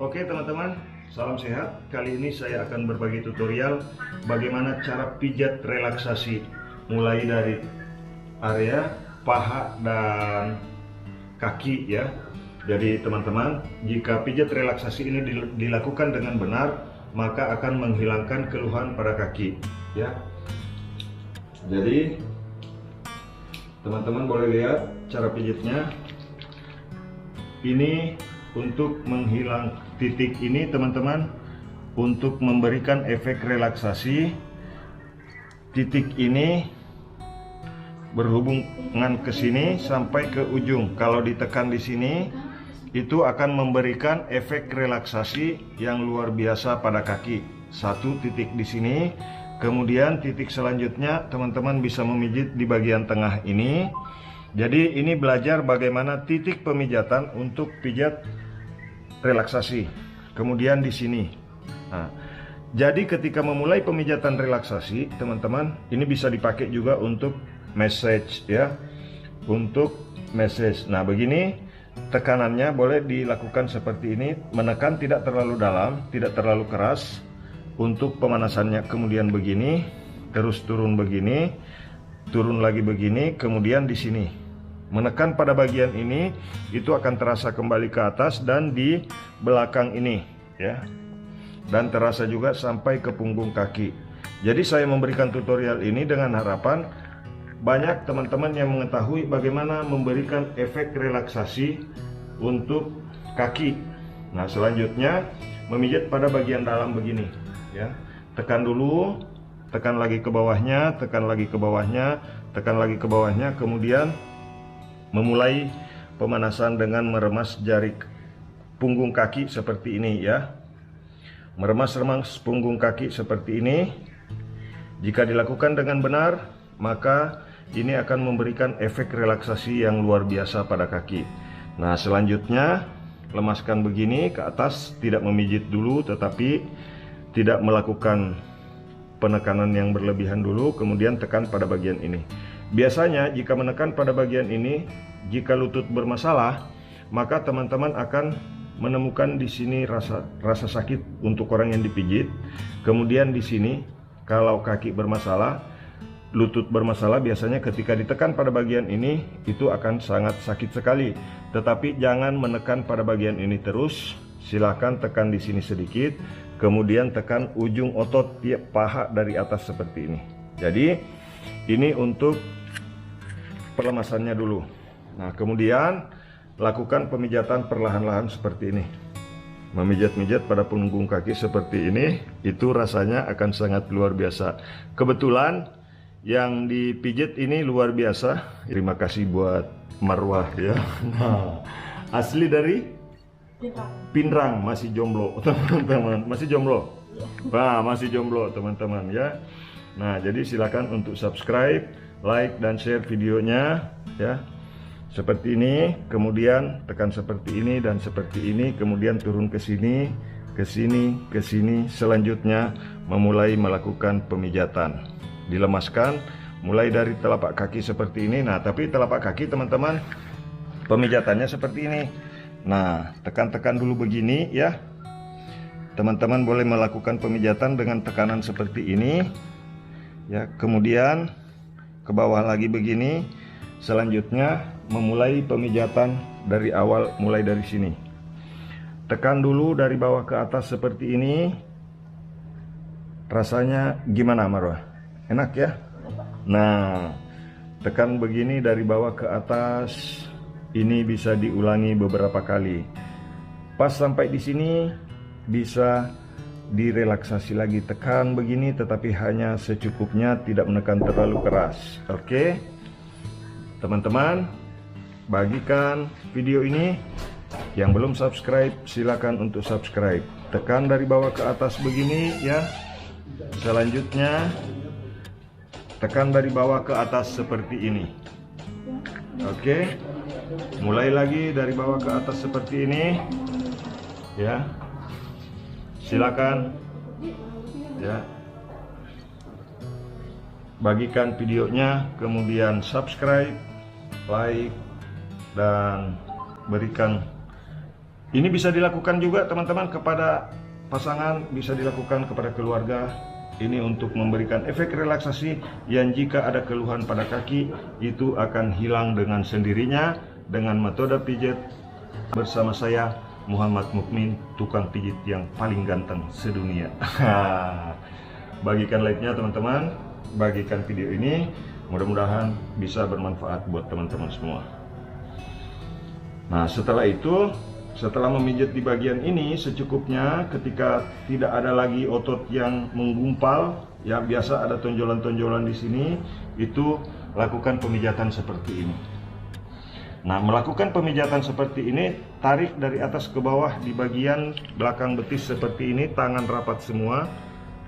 Oke teman-teman, salam sehat. Kali ini saya akan berbagi tutorial bagaimana cara pijat relaksasi mulai dari area paha dan kaki ya. Jadi teman-teman, jika pijat relaksasi ini dilakukan dengan benar, maka akan menghilangkan keluhan pada kaki ya. Jadi teman-teman boleh lihat cara pijatnya. Ini untuk menghilang titik ini teman-teman, untuk memberikan efek relaksasi. Titik ini berhubungan ke sini sampai ke ujung. Kalau ditekan di sini, itu akan memberikan efek relaksasi yang luar biasa pada kaki. Satu titik di sini, kemudian titik selanjutnya teman-teman bisa memijit di bagian tengah ini. Jadi ini belajar bagaimana titik pemijatan untuk pijat relaksasi. Kemudian di sini. Nah, jadi ketika memulai pemijatan relaksasi, teman-teman, ini bisa dipakai juga untuk message ya. Untuk message. Nah, begini tekanannya boleh dilakukan seperti ini, menekan tidak terlalu dalam, tidak terlalu keras. Untuk pemanasannya kemudian begini, terus turun begini, turun lagi begini, kemudian di sini. Menekan pada bagian ini, itu akan terasa kembali ke atas dan di belakang ini ya. Dan terasa juga sampai ke punggung kaki. Jadi saya memberikan tutorial ini dengan harapan banyak teman-teman yang mengetahui bagaimana memberikan efek relaksasi untuk kaki. Nah, selanjutnya memijat pada bagian dalam begini ya. Tekan dulu, tekan lagi ke bawahnya, tekan lagi ke bawahnya, tekan lagi ke bawahnya, kemudian memulai pemanasan dengan meremas jari punggung kaki seperti ini ya. Meremas-remas punggung kaki seperti ini. Jika dilakukan dengan benar, maka ini akan memberikan efek relaksasi yang luar biasa pada kaki. Nah, selanjutnya lemaskan begini ke atas, tidak memijit dulu tetapi tidak melakukan penekanan yang berlebihan dulu, kemudian tekan pada bagian ini. Biasanya jika menekan pada bagian ini, jika lutut bermasalah, maka teman-teman akan menemukan di sini rasa sakit untuk orang yang dipijit. Kemudian di sini kalau kaki bermasalah, lutut bermasalah, biasanya ketika ditekan pada bagian ini itu akan sangat sakit sekali. Tetapi jangan menekan pada bagian ini terus. Silahkan tekan di sini sedikit, kemudian tekan ujung otot tiap paha dari atas seperti ini. Jadi ini untuk pelemasannya dulu. Nah, kemudian lakukan pemijatan perlahan-lahan seperti ini. Memijat-mijat pada punggung kaki seperti ini, itu rasanya akan sangat luar biasa. Kebetulan yang dipijit ini luar biasa. Terima kasih buat Marwah ya. Nah, asli dari Pinrang, masih jomblo teman-teman. Masih jomblo. Nah, masih jomblo teman-teman ya. Nah, jadi silakan untuk subscribe, like dan share videonya ya. Seperti ini, kemudian tekan seperti ini dan seperti ini, kemudian turun ke sini, ke sini, ke sini. Selanjutnya memulai melakukan pemijatan. Dilemaskan mulai dari telapak kaki seperti ini. Nah, tapi telapak kaki teman-teman, pemijatannya seperti ini. Nah, tekan-tekan dulu begini ya. Teman-teman boleh melakukan pemijatan dengan tekanan seperti ini ya. Kemudian ke bawah lagi begini. Selanjutnya memulai pemijatan dari awal, mulai dari sini. Tekan dulu dari bawah ke atas seperti ini. Rasanya gimana Marwah? Enak ya? Nah, tekan begini dari bawah ke atas. Ini bisa diulangi beberapa kali. Pas sampai di sini bisa direlaksasi lagi. Tekan begini tetapi hanya secukupnya, tidak menekan terlalu keras. Oke? Teman-teman, bagikan video ini. Yang belum subscribe, silakan untuk subscribe. Tekan dari bawah ke atas begini ya. Selanjutnya tekan dari bawah ke atas seperti ini. Oke. Mulai lagi dari bawah ke atas seperti ini ya. Silakan ya. Bagikan videonya, kemudian subscribe, like, dan berikan Ini bisa dilakukan juga teman-teman kepada pasangan, bisa dilakukan kepada keluarga. Ini untuk memberikan efek relaksasi yang jika ada keluhan pada kaki itu akan hilang dengan sendirinya dengan metode pijat bersama saya Muhammad Mukmin, tukang pijit yang paling ganteng sedunia. Bagikan like-nya teman-teman, bagikan video ini, mudah-mudahan bisa bermanfaat buat teman-teman semua. Nah, setelah itu, setelah memijat di bagian ini secukupnya, ketika tidak ada lagi otot yang menggumpal, ya biasa ada tonjolan-tonjolan di sini, itu lakukan pemijatan seperti ini. Nah, melakukan pemijatan seperti ini, tarik dari atas ke bawah di bagian belakang betis seperti ini, tangan rapat semua,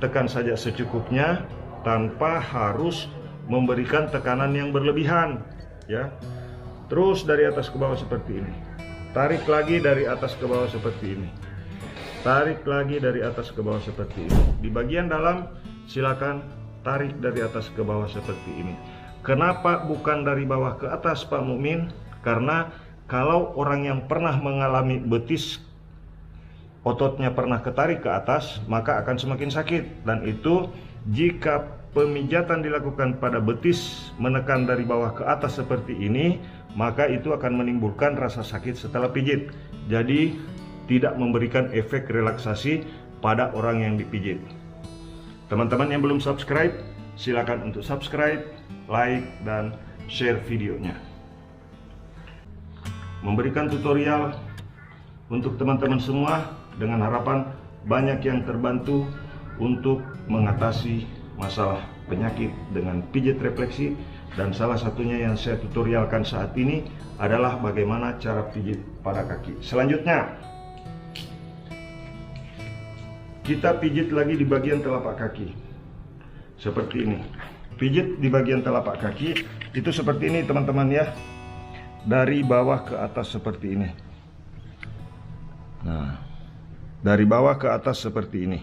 tekan saja secukupnya tanpa harus memberikan tekanan yang berlebihan, ya. Terus dari atas ke bawah seperti ini. Tarik lagi dari atas ke bawah seperti ini. Tarik lagi dari atas ke bawah seperti ini. Di bagian dalam silakan tarik dari atas ke bawah seperti ini. Kenapa bukan dari bawah ke atas, Pak Mukmin? Karena kalau orang yang pernah mengalami betis ototnya pernah ketarik ke atas, maka akan semakin sakit. Dan itu jika pemijatan dilakukan pada betis menekan dari bawah ke atas seperti ini, maka itu akan menimbulkan rasa sakit setelah pijit. Jadi tidak memberikan efek relaksasi pada orang yang dipijit. Teman-teman yang belum subscribe, silakan untuk subscribe, like, dan share videonya. Memberikan tutorial untuk teman-teman semua dengan harapan banyak yang terbantu untuk mengatasi masalah penyakit dengan pijat refleksi. Dan salah satunya yang saya tutorialkan saat ini adalah bagaimana cara pijit pada kaki. Selanjutnya, kita pijit lagi di bagian telapak kaki. Seperti ini. Pijit di bagian telapak kaki itu seperti ini teman-teman ya. Dari bawah ke atas seperti ini. Nah, dari bawah ke atas seperti ini.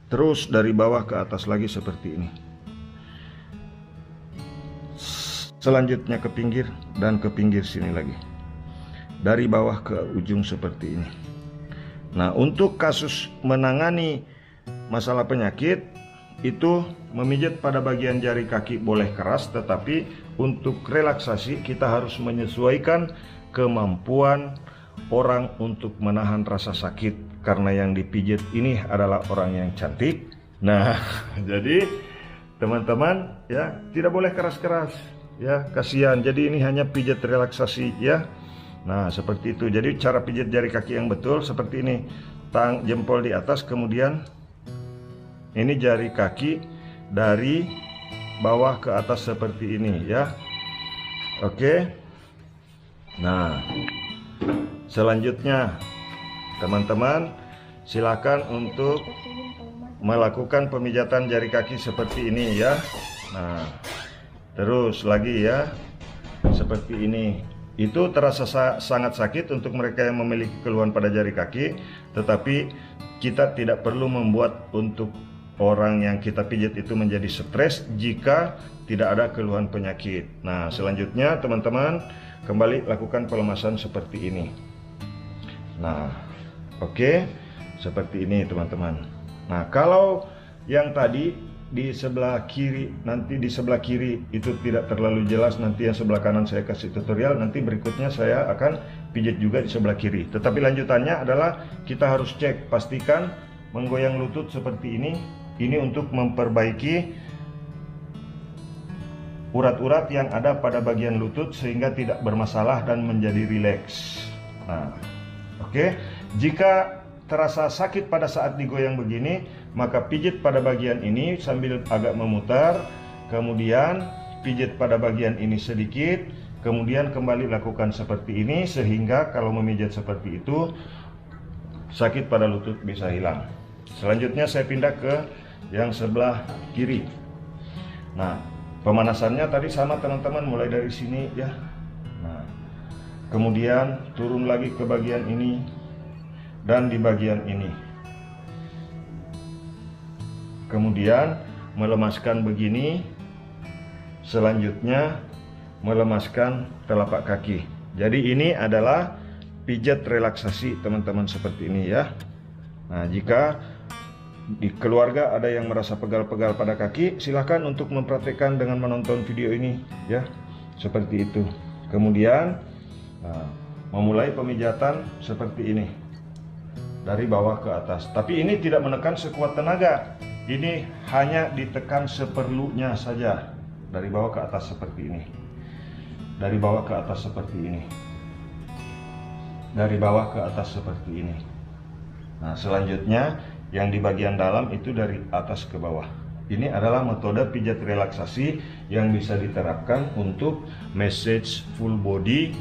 Terus dari bawah ke atas lagi seperti ini. Selanjutnya ke pinggir dan ke pinggir sini lagi. Dari bawah ke ujung seperti ini. Nah, untuk kasus menangani masalah penyakit itu memijat pada bagian jari kaki boleh keras, tetapi untuk relaksasi kita harus menyesuaikan kemampuan orang untuk menahan rasa sakit, karena yang dipijat ini adalah orang yang cantik. Nah, jadi teman-teman ya tidak boleh keras-keras. Ya, kasihan. Jadi ini hanya pijat relaksasi ya. Nah, seperti itu. Jadi cara pijat jari kaki yang betul seperti ini. Jempol di atas, kemudian ini jari kaki dari bawah ke atas seperti ini ya. Oke. Nah, selanjutnya teman-teman silakan untuk melakukan pemijatan jari kaki seperti ini ya. Nah, terus lagi ya, seperti ini. Itu terasa sangat sakit untuk mereka yang memiliki keluhan pada jari kaki, tetapi kita tidak perlu membuat untuk orang yang kita pijat itu menjadi stres jika tidak ada keluhan penyakit. Nah, selanjutnya teman-teman kembali lakukan pelemasan seperti ini. Nah, oke, seperti ini teman-teman. Nah, kalau yang tadi di sebelah kiri, nanti di sebelah kiri itu tidak terlalu jelas, nanti yang sebelah kanan saya kasih tutorial, nanti berikutnya saya akan pijat juga di sebelah kiri. Tetapi lanjutannya adalah kita harus cek, pastikan menggoyang lutut seperti ini untuk memperbaiki urat-urat yang ada pada bagian lutut sehingga tidak bermasalah dan menjadi rileks. Nah, oke. Jika terasa sakit pada saat digoyang begini, maka pijit pada bagian ini sambil agak memutar, kemudian pijit pada bagian ini sedikit, kemudian kembali lakukan seperti ini, sehingga kalau memijat seperti itu sakit pada lutut bisa hilang. Selanjutnya saya pindah ke yang sebelah kiri. Nah, pemanasannya tadi sama teman-teman, mulai dari sini ya. Nah, kemudian turun lagi ke bagian ini dan di bagian ini. Kemudian melemaskan begini. Selanjutnya melemaskan telapak kaki. Jadi ini adalah pijat relaksasi teman-teman seperti ini ya. Nah, jika di keluarga ada yang merasa pegal-pegal pada kaki, silahkan untuk mempraktekkan dengan menonton video ini ya, seperti itu. Kemudian memulai pemijatan seperti ini dari bawah ke atas, tapi ini tidak menekan sekuat tenaga, ini hanya ditekan seperlunya saja, dari bawah ke atas seperti ini, dari bawah ke atas seperti ini, dari bawah ke atas seperti ini. Nah, selanjutnya yang di bagian dalam itu dari atas ke bawah. Ini adalah metode pijat relaksasi yang bisa diterapkan untuk massage full body,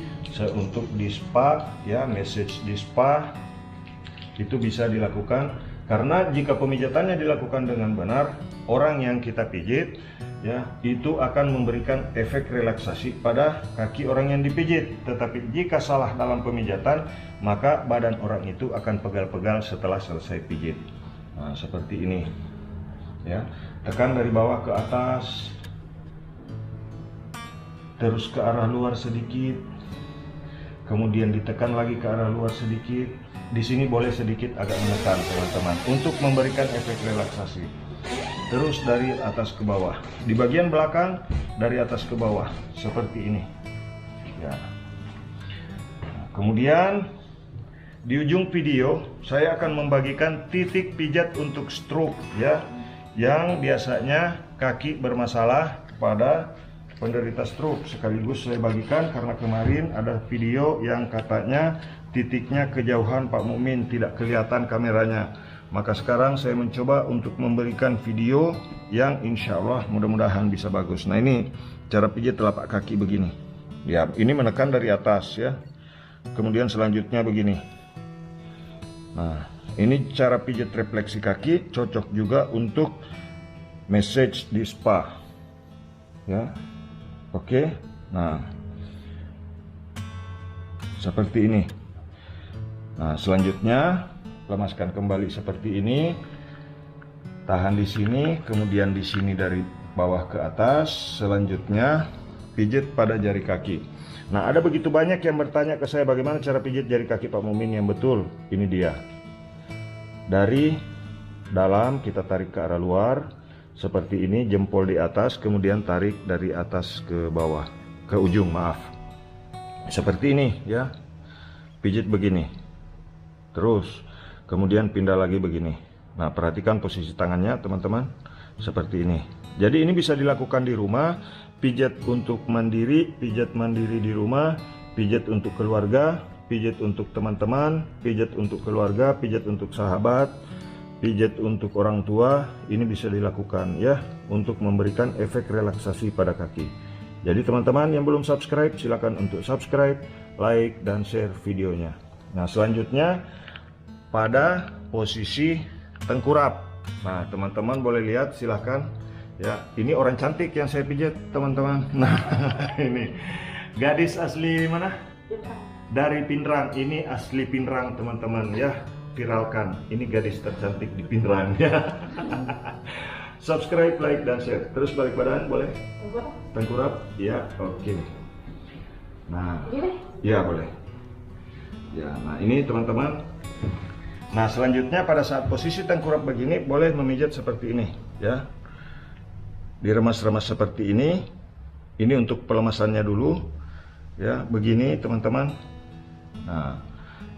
untuk di spa ya, massage di spa itu bisa dilakukan, karena jika pemijatannya dilakukan dengan benar, orang yang kita pijit ya itu akan memberikan efek relaksasi pada kaki orang yang dipijit. Tetapi jika salah dalam pemijatan, maka badan orang itu akan pegal-pegal setelah selesai pijit. Nah, seperti ini ya, tekan dari bawah ke atas, terus ke arah luar sedikit, kemudian ditekan lagi ke arah luar sedikit. Di sini boleh sedikit agak menekan teman-teman untuk memberikan efek relaksasi. Terus dari atas ke bawah, di bagian belakang dari atas ke bawah seperti ini ya. Kemudian di ujung video saya akan membagikan titik pijat untuk stroke ya, yang biasanya kaki bermasalah pada penderita stroke. Sekaligus saya bagikan karena kemarin ada video yang katanya titiknya kejauhan Pak Mukmin, tidak kelihatan kameranya. Maka sekarang saya mencoba untuk memberikan video yang insya Allah mudah-mudahan bisa bagus. Nah, ini cara pijat telapak kaki begini ya, ini menekan dari atas ya. Kemudian selanjutnya begini. Nah, ini cara pijat refleksi kaki, cocok juga untuk massage di spa ya. Oke, nah seperti ini. Nah, selanjutnya lemaskan kembali seperti ini, tahan di sini, kemudian di sini dari bawah ke atas. Selanjutnya pijit pada jari kaki. Nah, ada begitu banyak yang bertanya ke saya bagaimana cara pijit jari kaki Pak Mumin yang betul. Ini dia, dari dalam kita tarik ke arah luar seperti ini, jempol di atas, kemudian tarik dari atas ke bawah, ke ujung, maaf, seperti ini ya, pijit begini, terus kemudian pindah lagi begini. Nah, perhatikan posisi tangannya teman-teman, seperti ini. Jadi ini bisa dilakukan di rumah, pijat untuk mandiri, pijat mandiri di rumah, pijat untuk keluarga, pijat untuk teman-teman, pijat untuk keluarga, pijat untuk sahabat, pijat untuk orang tua. Ini bisa dilakukan ya, untuk memberikan efek relaksasi pada kaki. Jadi teman-teman yang belum subscribe, silakan untuk subscribe, like, dan share videonya. Nah, selanjutnya pada posisi tengkurap. Nah, teman-teman boleh lihat, silahkan ya. Ini orang cantik yang saya pijat teman-teman. Nah, ini gadis asli mana? Dari Pinrang. Ini asli Pinrang teman-teman ya, viralkan. Ini gadis tercantik di Pinrang ya. Subscribe, like, dan share. Terus balik badan boleh? Tengkurap? Ya, oke. Nah, ya boleh. Ya, nah ini teman-teman. Nah, selanjutnya pada saat posisi tengkurap begini boleh memijat seperti ini ya. Diremas-remas seperti ini. Ini untuk pelemasannya dulu ya, begini teman-teman. Nah,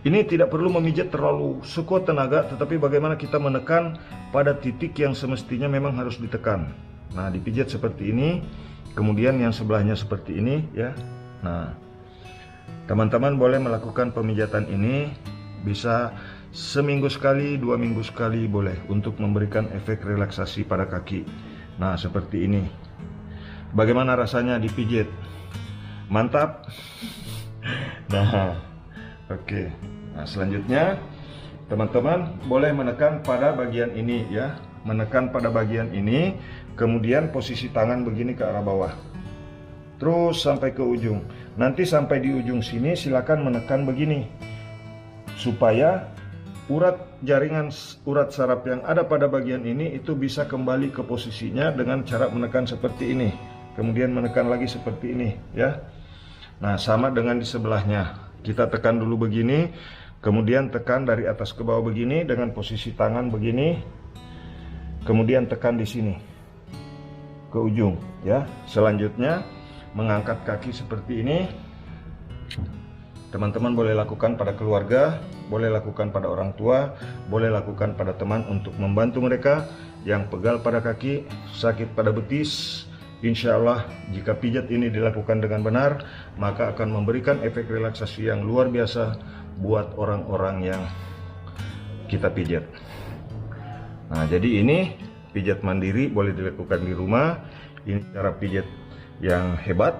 ini tidak perlu memijat terlalu sekuat tenaga, tetapi bagaimana kita menekan pada titik yang semestinya memang harus ditekan. Nah, dipijat seperti ini, kemudian yang sebelahnya seperti ini ya. Nah, teman-teman boleh melakukan pemijatan ini, bisa seminggu sekali, 2 minggu sekali boleh, untuk memberikan efek relaksasi pada kaki. Nah, seperti ini. Bagaimana rasanya dipijit? Mantap. Nah, oke. Nah, selanjutnya teman-teman boleh menekan pada bagian ini ya, menekan pada bagian ini, kemudian posisi tangan begini ke arah bawah, terus sampai ke ujung. Nanti sampai di ujung sini silakan menekan begini, supaya urat jaringan, urat saraf yang ada pada bagian ini itu bisa kembali ke posisinya dengan cara menekan seperti ini, kemudian menekan lagi seperti ini ya. Nah, sama dengan di sebelahnya Kita tekan dulu begini, kemudian tekan dari atas ke bawah begini dengan posisi tangan begini, kemudian tekan di sini ke ujung ya. Selanjutnya mengangkat kaki seperti ini. Teman-teman boleh lakukan pada keluarga, boleh lakukan pada orang tua, boleh lakukan pada teman untuk membantu mereka yang pegal pada kaki, sakit pada betis. Insya Allah jika pijat ini dilakukan dengan benar, maka akan memberikan efek relaksasi yang luar biasa buat orang-orang yang kita pijat. Nah, jadi ini pijat mandiri boleh dilakukan di rumah. Ini cara pijat yang hebat,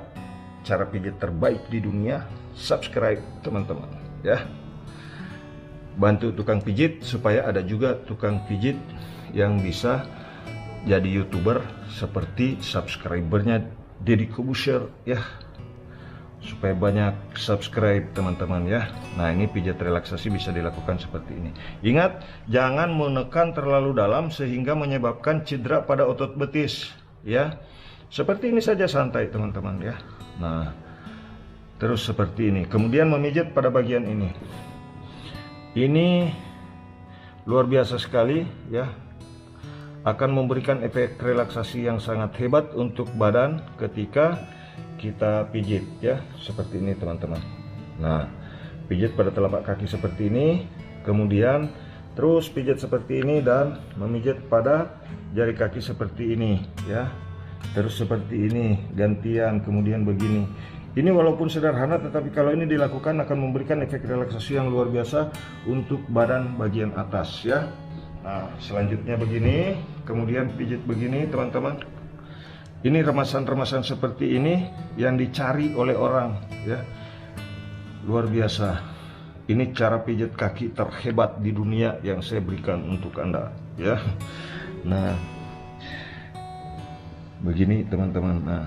cara pijat terbaik di dunia. Subscribe teman-teman ya. Bantu tukang pijit supaya ada juga tukang pijit yang bisa jadi YouTuber seperti subscribernya Deddy Corbuzier ya, supaya banyak subscribe teman-teman ya. Nah, ini pijat relaksasi bisa dilakukan seperti ini. Ingat, jangan menekan terlalu dalam sehingga menyebabkan cedera pada otot betis ya. Seperti ini saja, santai teman-teman ya. Nah, terus seperti ini, kemudian memijat pada bagian ini. Ini luar biasa sekali ya, akan memberikan efek relaksasi yang sangat hebat untuk badan ketika kita pijit ya, seperti ini teman-teman. Nah, pijit pada telapak kaki seperti ini, kemudian terus pijat seperti ini dan memijat pada jari kaki seperti ini ya, terus seperti ini gantian, kemudian begini. Ini walaupun sederhana, tetapi kalau ini dilakukan akan memberikan efek relaksasi yang luar biasa untuk badan bagian atas ya. Nah, selanjutnya begini, kemudian pijit begini teman-teman. Ini remasan-remasan seperti ini yang dicari oleh orang ya, luar biasa. Ini cara pijat kaki terhebat di dunia yang saya berikan untuk Anda ya. Nah, begini teman-teman. Nah,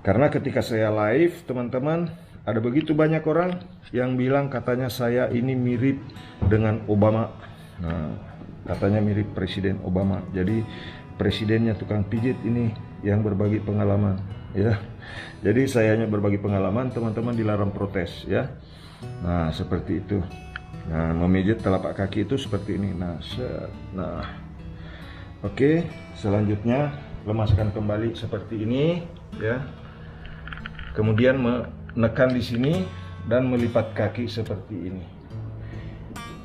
karena ketika saya live teman-teman, ada begitu banyak orang yang bilang katanya saya ini mirip dengan Obama. Nah, katanya mirip Presiden Obama. Jadi presidennya tukang pijit ini yang berbagi pengalaman ya. Jadi sayanya berbagi pengalaman, teman-teman dilarang protes ya. Nah, seperti itu. Nah, memijit telapak kaki itu seperti ini. Nah, oke, selanjutnya lemaskan kembali seperti ini ya. Kemudian menekan di sini dan melipat kaki seperti ini.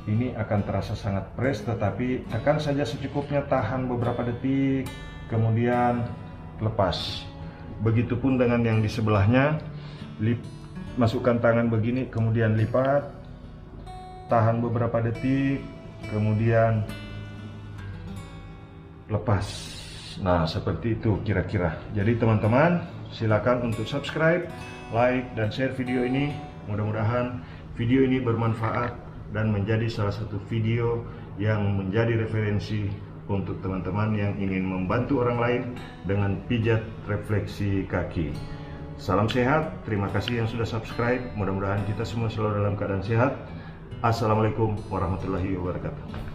Ini akan terasa sangat fresh, tetapi tekan saja secukupnya, tahan beberapa detik, kemudian lepas. Begitupun dengan yang di sebelahnya, masukkan tangan begini, kemudian lipat, tahan beberapa detik, kemudian lepas. Nah, seperti itu kira-kira. Jadi teman-teman, silakan untuk subscribe, like, dan share video ini. Mudah-mudahan video ini bermanfaat dan menjadi salah satu video yang menjadi referensi untuk teman-teman yang ingin membantu orang lain dengan pijat refleksi kaki. Salam sehat, terima kasih yang sudah subscribe. Mudah-mudahan kita semua selalu dalam keadaan sehat. Assalamualaikum warahmatullahi wabarakatuh.